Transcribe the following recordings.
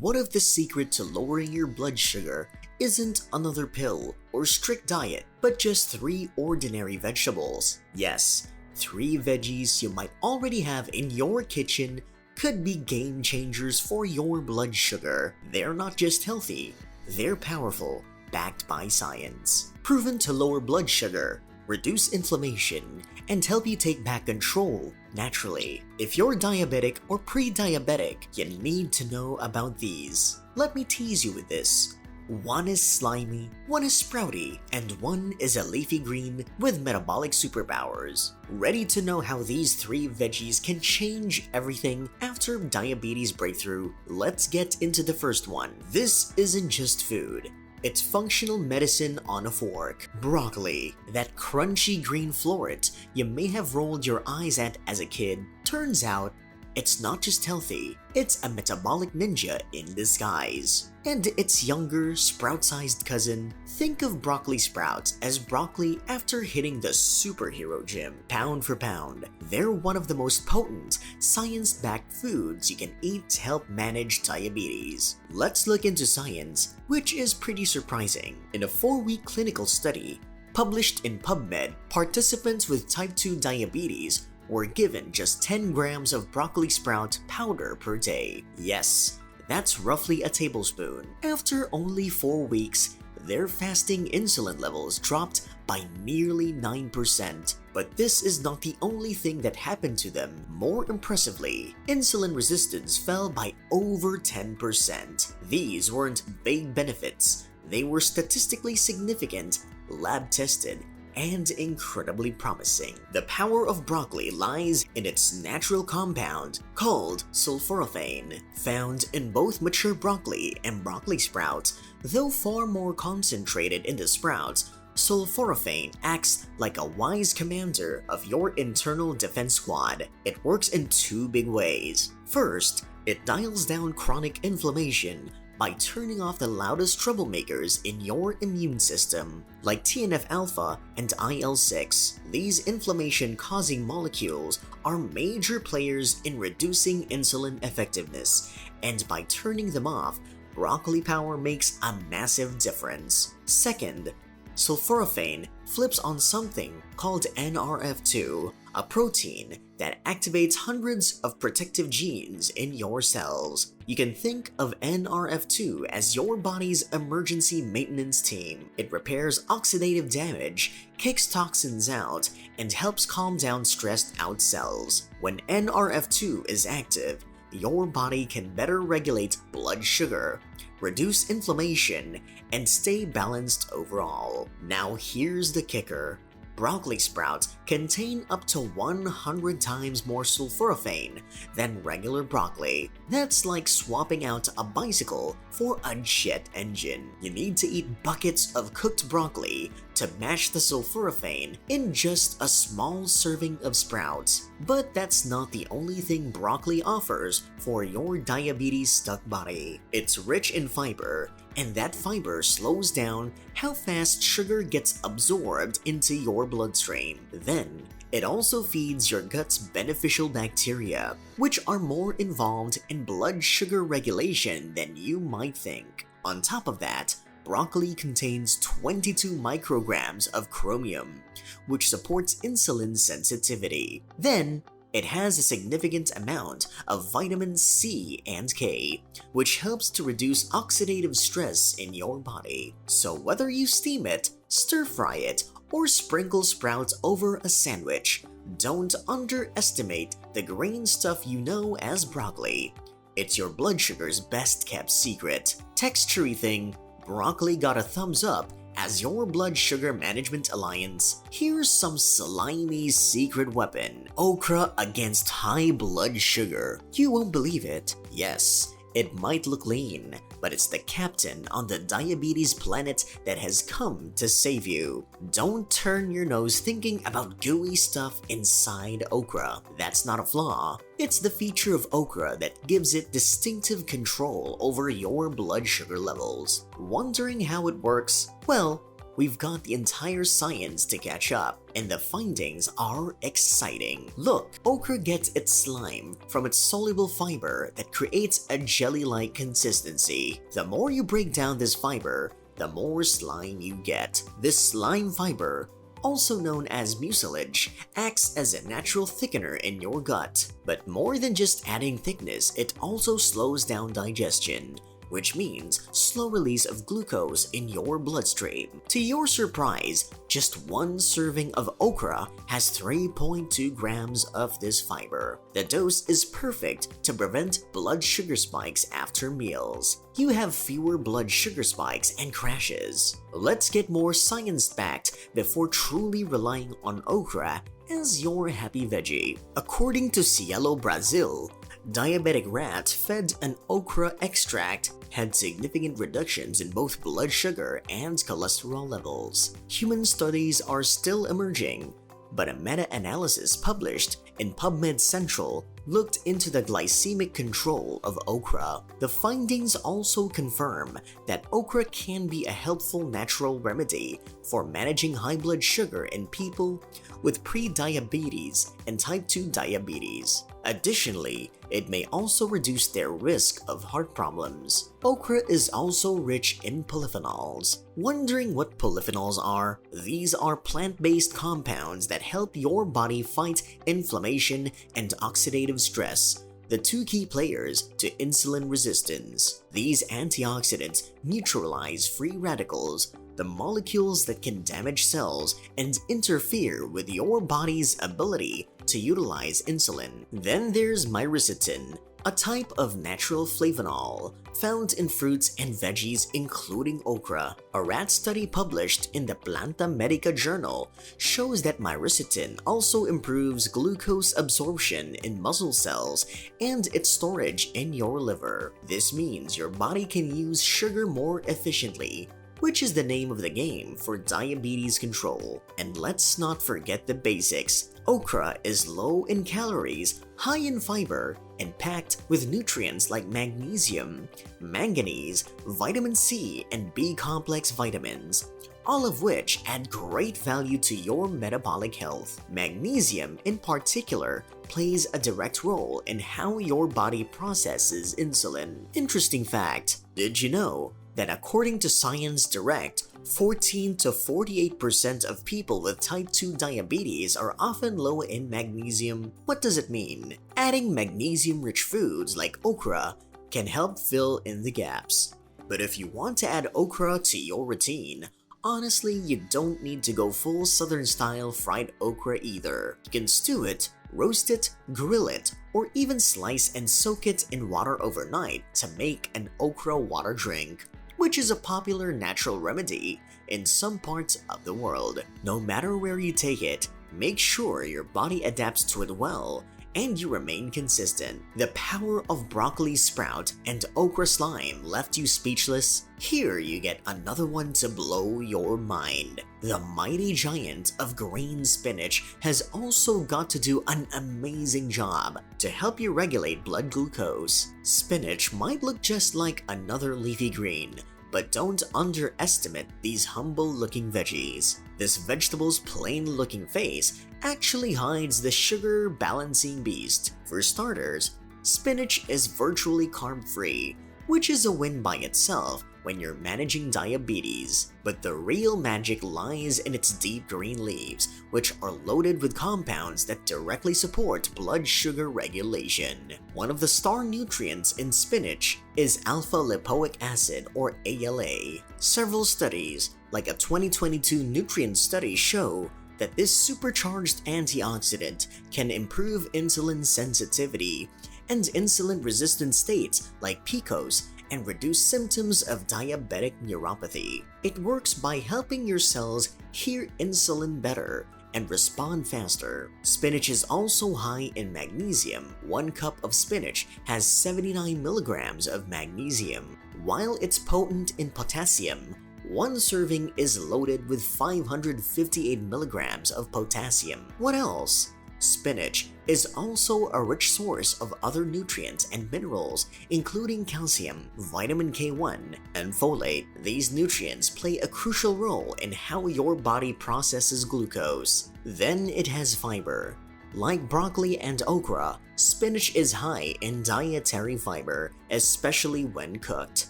What if the secret to lowering your blood sugar isn't another pill or strict diet, but just 3 ordinary vegetables? Yes, 3 veggies you might already have in your kitchen could be game changers for your blood sugar. They're not just healthy, they're powerful, backed by science. Proven to lower blood sugar, reduce inflammation, and help you take back control naturally. If you're diabetic or pre-diabetic, you need to know about these. Let me tease you with this. 1 is slimy, 1 is sprouty, and 1 is a leafy green with metabolic superpowers. Ready to know how these 3 veggies can change everything after diabetes breakthrough? Let's get into the first one. This isn't just food. It's functional medicine on a fork. Broccoli, that crunchy green floret you may have rolled your eyes at as a kid. Turns out, it's not just healthy, it's a metabolic ninja in disguise. And its younger, sprout-sized cousin. Think of broccoli sprouts as broccoli after hitting the superhero gym. Pound for pound, they're one of the most potent, science-backed foods you can eat to help manage diabetes. Let's look into science, which is pretty surprising. In a 4-week clinical study, published in PubMed, participants with type 2 diabetes were given just 10 grams of broccoli sprout powder per day. Yes, that's roughly a tablespoon. After only 4 weeks, their fasting insulin levels dropped by nearly 9%. But this is not the only thing that happened to them. More impressively, insulin resistance fell by over 10%. These weren't vague benefits. They were statistically significant, lab-tested, and incredibly promising. The power of broccoli lies in its natural compound called sulforaphane, found in both mature broccoli and broccoli sprouts. Though far more concentrated in the sprouts, sulforaphane acts like a wise commander of your internal defense squad. It works in 2 big ways. First, it dials down chronic inflammation by turning off the loudest troublemakers in your immune system, like TNF-alpha and IL-6. These inflammation-causing molecules are major players in reducing insulin effectiveness, and by turning them off, broccoli power makes a massive difference. Second, sulforaphane flips on something called NRF2, a protein that activates hundreds of protective genes in your cells. You can think of NRF2 as your body's emergency maintenance team. It repairs oxidative damage, kicks toxins out, and helps calm down stressed out cells. When NRF2 is active, your body can better regulate blood sugar, reduce inflammation, and stay balanced overall. Now here's the kicker. Broccoli sprouts contain up to 100 times more sulforaphane than regular broccoli. That's like swapping out a bicycle for a jet engine. You need to eat buckets of cooked broccoli to match the sulforaphane in just a small serving of sprouts. But that's not the only thing broccoli offers for your diabetes-stuck body. It's rich in fiber, and that fiber slows down how fast sugar gets absorbed into your bloodstream. Then, it also feeds your gut's beneficial bacteria, which are more involved in blood sugar regulation than you might think. On top of that, broccoli contains 22 micrograms of chromium, which supports insulin sensitivity. Then, it has a significant amount of vitamin C and K, which helps to reduce oxidative stress in your body. So whether you steam it, stir-fry it, or sprinkle sprouts over a sandwich, don't underestimate the green stuff you know as broccoli. It's your blood sugar's best-kept secret. Textury thing, broccoli got a thumbs up as your blood sugar management alliance. Here's some slimy secret weapon. Okra against high blood sugar. You won't believe it. Yes, it might look lean, but it's the captain on the diabetes planet that has come to save you. Don't turn your nose thinking about gooey stuff inside okra. That's not a flaw. It's the feature of okra that gives it distinctive control over your blood sugar levels. Wondering how it works? Well, we've got the entire science to catch up, and the findings are exciting. Look, okra gets its slime from its soluble fiber that creates a jelly-like consistency. The more you break down this fiber, the more slime you get. This slime fiber, also known as mucilage, acts as a natural thickener in your gut. But more than just adding thickness, it also slows down digestion, which means slow release of glucose in your bloodstream. To your surprise, just one serving of okra has 3.2 grams of this fiber. The dose is perfect to prevent blood sugar spikes after meals. You have fewer blood sugar spikes and crashes. Let's get more science-backed before truly relying on okra as your happy veggie. According to Cielo Brazil, diabetic rats fed an okra extract had significant reductions in both blood sugar and cholesterol levels. Human studies are still emerging, but a meta-analysis published in PubMed Central looked into the glycemic control of okra. The findings also confirm that okra can be a helpful natural remedy for managing high blood sugar in people with pre-diabetes and type 2 diabetes. Additionally, it may also reduce their risk of heart problems. Okra is also rich in polyphenols. Wondering what polyphenols are? These are plant-based compounds that help your body fight inflammation and oxidative stress, the two key players to insulin resistance. These antioxidants neutralize free radicals, the molecules that can damage cells and interfere with your body's ability to utilize insulin. Then there's myricetin, a type of natural flavanol found in fruits and veggies including okra. A rat study published in the Planta Medica journal shows that myricetin also improves glucose absorption in muscle cells and its storage in your liver. This means your body can use sugar more efficiently, which is the name of the game for diabetes control. And let's not forget the basics. Okra is low in calories, high in fiber, and packed with nutrients like magnesium, manganese, vitamin C, and B-complex vitamins, all of which add great value to your metabolic health. Magnesium, in particular, plays a direct role in how your body processes insulin. Interesting fact, did you know that according to Science Direct, 14 to 48% of people with type 2 diabetes are often low in magnesium? What does it mean? Adding magnesium-rich foods like okra can help fill in the gaps. But if you want to add okra to your routine, honestly, you don't need to go full Southern-style fried okra either. You can stew it, roast it, grill it, or even slice and soak it in water overnight to make an okra water drink, which is a popular natural remedy in some parts of the world. No matter where you take it, make sure your body adapts to it well and you remain consistent. The power of broccoli sprout and okra slime left you speechless? Here you get another one to blow your mind. The mighty giant of green spinach has also got to do an amazing job to help you regulate blood glucose. Spinach might look just like another leafy green, but don't underestimate these humble-looking veggies. This vegetable's plain-looking face actually hides the sugar-balancing beast. For starters, spinach is virtually carb-free, which is a win by itself when you're managing diabetes. But the real magic lies in its deep green leaves, which are loaded with compounds that directly support blood sugar regulation. One of the star nutrients in spinach is alpha-lipoic acid, or ALA. Several studies, like a 2022 nutrient study, show that this supercharged antioxidant can improve insulin sensitivity and insulin-resistant states like PCOS and reduce symptoms of diabetic neuropathy. It works by helping your cells hear insulin better and respond faster. Spinach is also high in magnesium. 1 cup of spinach has 79 milligrams of magnesium. While it's potent in potassium, 1 serving is loaded with 558 milligrams of potassium. What else? Spinach is also a rich source of other nutrients and minerals, including calcium, vitamin K1, and folate. These nutrients play a crucial role in how your body processes glucose. Then it has fiber. Like broccoli and okra, spinach is high in dietary fiber, especially when cooked.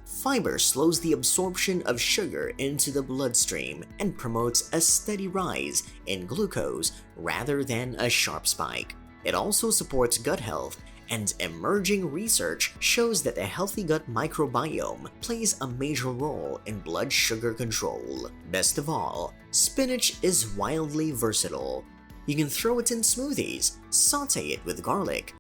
Fiber slows the absorption of sugar into the bloodstream and promotes a steady rise in glucose rather than a sharp spike. It also supports gut health, and emerging research shows that a healthy gut microbiome plays a major role in blood sugar control. Best of all, spinach is wildly versatile. You can throw it in smoothies, saute it with garlic,